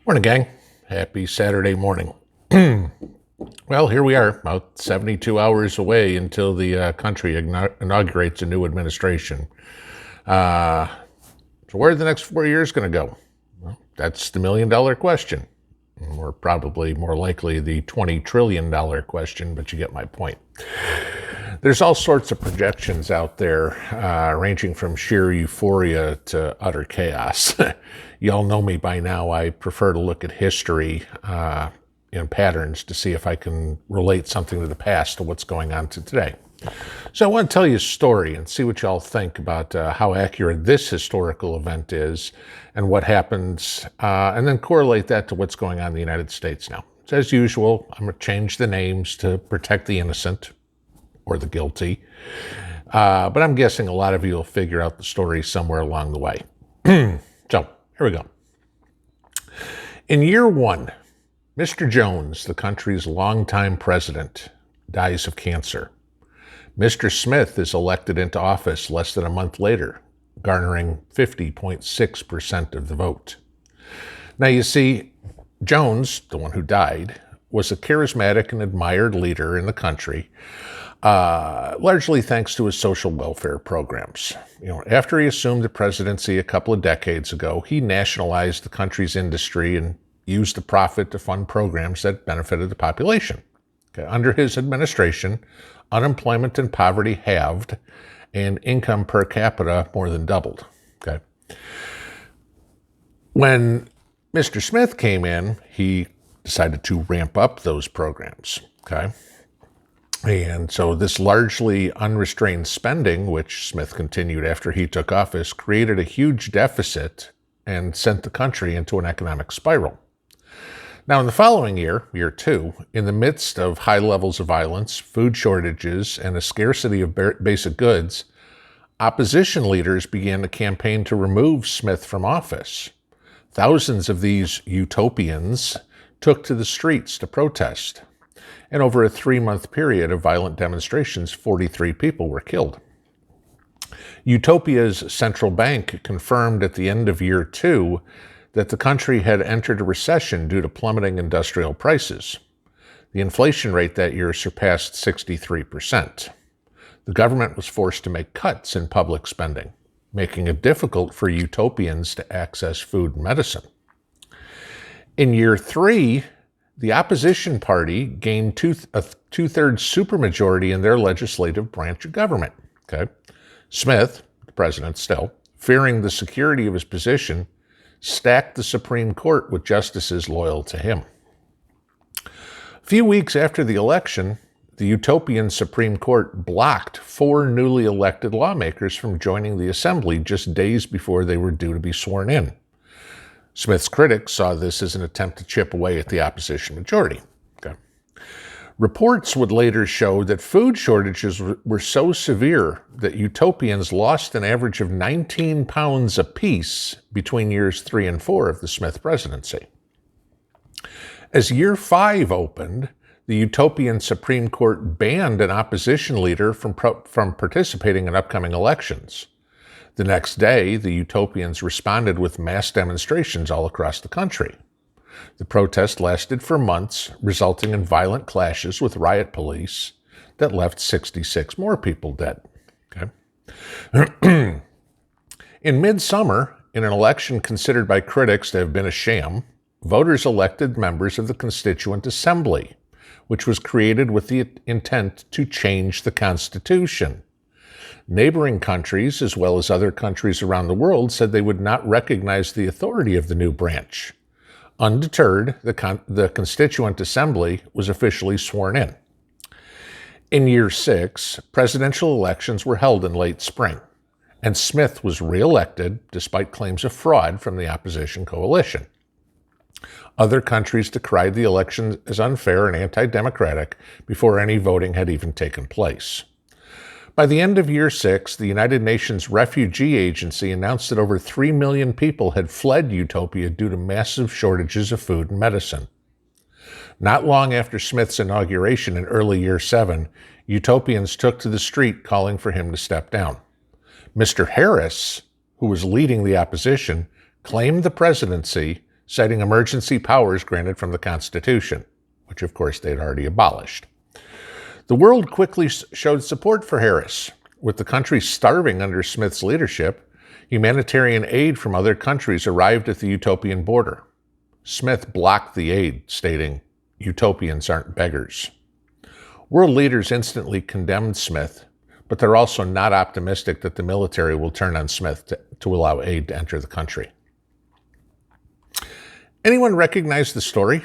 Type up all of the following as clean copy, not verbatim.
Morning, gang. Happy Saturday morning. Well, here we are, about 72 hours away until the country inaugurates a new administration. So where are the next 4 years going to go? Well, that's the million-dollar question. Or probably more likely the $20 trillion question, but you get my point. There's all sorts of projections out there, ranging from sheer euphoria to utter chaos. Y'all know me by now. I prefer to look at history in patterns to see if I can relate something to the past to what's going on to today. So I want to tell you a story and see what y'all think about how accurate this historical event is and what happens, and then correlate that to what's going on in the United States now. So as usual, I'm going to change the names to protect the innocent or the guilty, but I'm guessing a lot of you will figure out the story somewhere along the way. So here we go. In year one, Mr. Jones, the country's longtime president, dies of cancer. Mr. Smith is elected into office less than a month later, garnering 50.6% of the vote. Now you see, Jones, the one who died, was a charismatic and admired leader in the country, largely thanks to his social welfare programs. After he assumed the presidency a couple of decades ago, he nationalized the country's industry and used the profit to fund programs that benefited the population. Under his administration, unemployment and poverty halved, and income per capita more than doubled. When Mr. Smith came in, he decided to ramp up those programs. And so this largely unrestrained spending, which Smith continued after he took office, created a huge deficit and sent the country into an economic spiral. Now, in the following year, year two, in the midst of high levels of violence, food shortages, and a scarcity of basic goods, opposition leaders began to campaign to remove Smith from office. Thousands of these utopians took to the streets to protest. And over a 3-month period of violent demonstrations, 43 people were killed. Utopia's central bank confirmed at the end of year two that the country had entered a recession due to plummeting industrial prices. The inflation rate that year surpassed 63%. The government was forced to make cuts in public spending, making it difficult for utopians to access food and medicine. In year three, the opposition party gained a two-thirds supermajority in their legislative branch of government. Smith, the president still, fearing the security of his position, stacked the Supreme Court with justices loyal to him. A few weeks after the election, the utopian Supreme Court blocked 4 newly elected lawmakers from joining the assembly just days before they were due to be sworn in. Smith's critics saw this as an attempt to chip away at the opposition majority. Reports would later show that food shortages were so severe that utopians lost an average of 19 pounds apiece between years 3 and 4 of the Smith presidency. As year 5 opened, the utopian Supreme Court banned an opposition leader from participating in upcoming elections. The next day, the utopians responded with mass demonstrations all across the country. The protest lasted for months, resulting in violent clashes with riot police that left 66 more people dead. In midsummer, in an election considered by critics to have been a sham, voters elected members of the Constituent Assembly, which was created with the intent to change the Constitution. Neighboring countries, as well as other countries around the world, said they would not recognize the authority of the new branch. Undeterred, the Constituent Assembly was officially sworn in. In year 6, presidential elections were held in late spring, and Smith was reelected despite claims of fraud from the opposition coalition. Other countries decried the election as unfair and anti-democratic before any voting had even taken place. By the end of year 6, the United Nations Refugee Agency announced that over 3 million people had fled Utopia due to massive shortages of food and medicine. Not long after Smith's inauguration in early year 7, Utopians took to the street calling for him to step down. Mr. Harris, who was leading the opposition, claimed the presidency, citing emergency powers granted from the Constitution, which of course they'd already abolished. The world quickly showed support for Harris. With the country starving under Smith's leadership, humanitarian aid from other countries arrived at the utopian border. Smith blocked the aid, stating, "Utopians aren't beggars." World leaders instantly condemned Smith, but they're also not optimistic that the military will turn on Smith to allow aid to enter the country. Anyone recognize the story?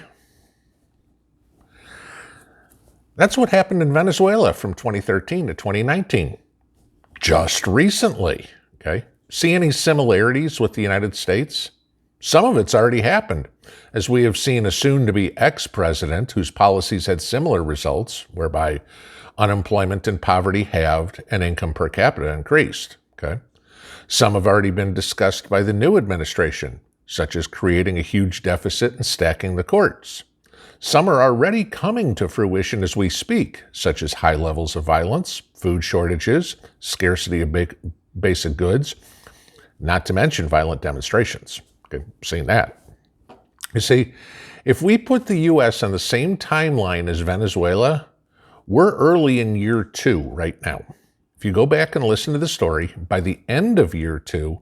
That's what happened in Venezuela from 2013 to 2019. Just recently, okay? See any similarities with the United States? Some of it's already happened, as we have seen a soon-to-be ex-president whose policies had similar results, whereby unemployment and poverty halved and income per capita increased. Okay? Some have already been discussed by the new administration, such as creating a huge deficit and stacking the courts. Some are already coming to fruition as we speak, such as high levels of violence, food shortages, scarcity of basic goods, not to mention violent demonstrations. Okay, seen that. You see, if we put the U.S. on the same timeline as Venezuela, we're early in year 2 right now. If you go back and listen to the story, by the end of year 2,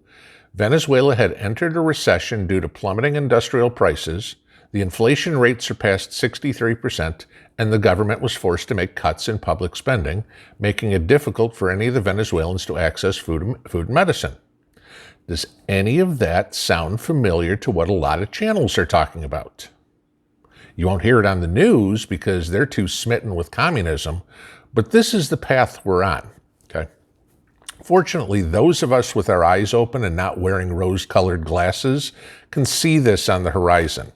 Venezuela had entered a recession due to plummeting industrial prices, the inflation rate surpassed 63%, and the government was forced to make cuts in public spending, making it difficult for any of the Venezuelans to access food and medicine. Does any of that sound familiar to what a lot of channels are talking about? You won't hear it on the news because they're too smitten with communism, but this is the path we're on, okay? Fortunately, those of us with our eyes open and not wearing rose-colored glasses can see this on the horizon.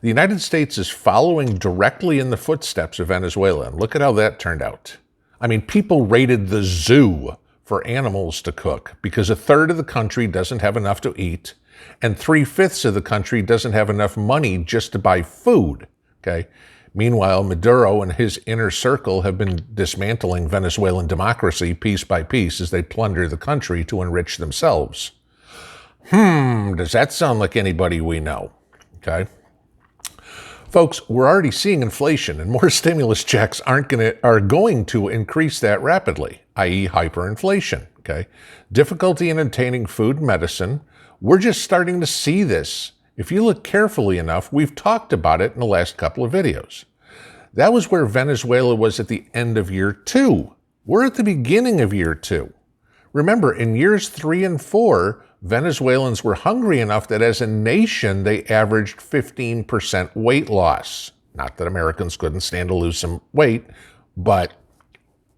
The United States is following directly in the footsteps of Venezuela, and look at how that turned out. I mean, people raided the zoo for animals to cook because 1/3 of the country doesn't have enough to eat and 3/5 of the country doesn't have enough money just to buy food, okay? Meanwhile, Maduro and his inner circle have been dismantling Venezuelan democracy piece by piece as they plunder the country to enrich themselves. Does that sound like anybody we know? Okay. Folks, we're already seeing inflation, and more stimulus checks are going to increase that rapidly, i.e. hyperinflation, okay? Difficulty in obtaining food and medicine. We're just starting to see this. If you look carefully enough, we've talked about it in the last couple of videos. That was where Venezuela was at the end of year 2. We're at the beginning of year 2. Remember, in years 3 and 4, Venezuelans were hungry enough that as a nation, they averaged 15% weight loss. Not that Americans couldn't stand to lose some weight, but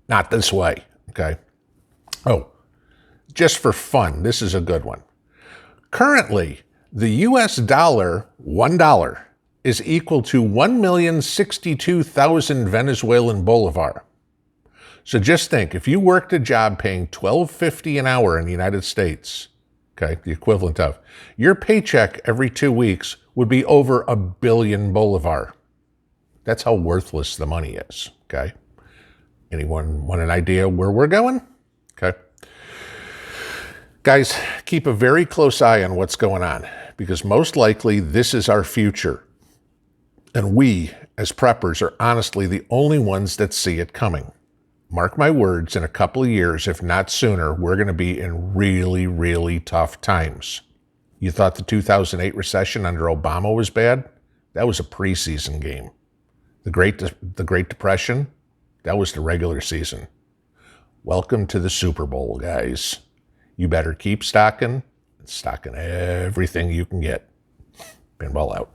not this way, okay? Oh, just for fun, this is a good one. Currently, the US dollar, $1, is equal to 1,062,000 Venezuelan bolivar. So just think, if you worked a job paying $12.50 an hour in the United States, okay, the equivalent of, your paycheck every 2 weeks would be over 1 billion bolivar. That's how worthless the money is, okay? Anyone want an idea where we're going? Okay. Guys, keep a very close eye on what's going on, because most likely this is our future. And we, as preppers, are honestly the only ones that see it coming. Mark my words, in a couple of years, if not sooner, we're going to be in really, really tough times. You thought the 2008 recession under Obama was bad? That was a preseason game. The Great Depression, that was the regular season. Welcome to the Super Bowl, guys. You better keep stocking everything you can get. Pinball out.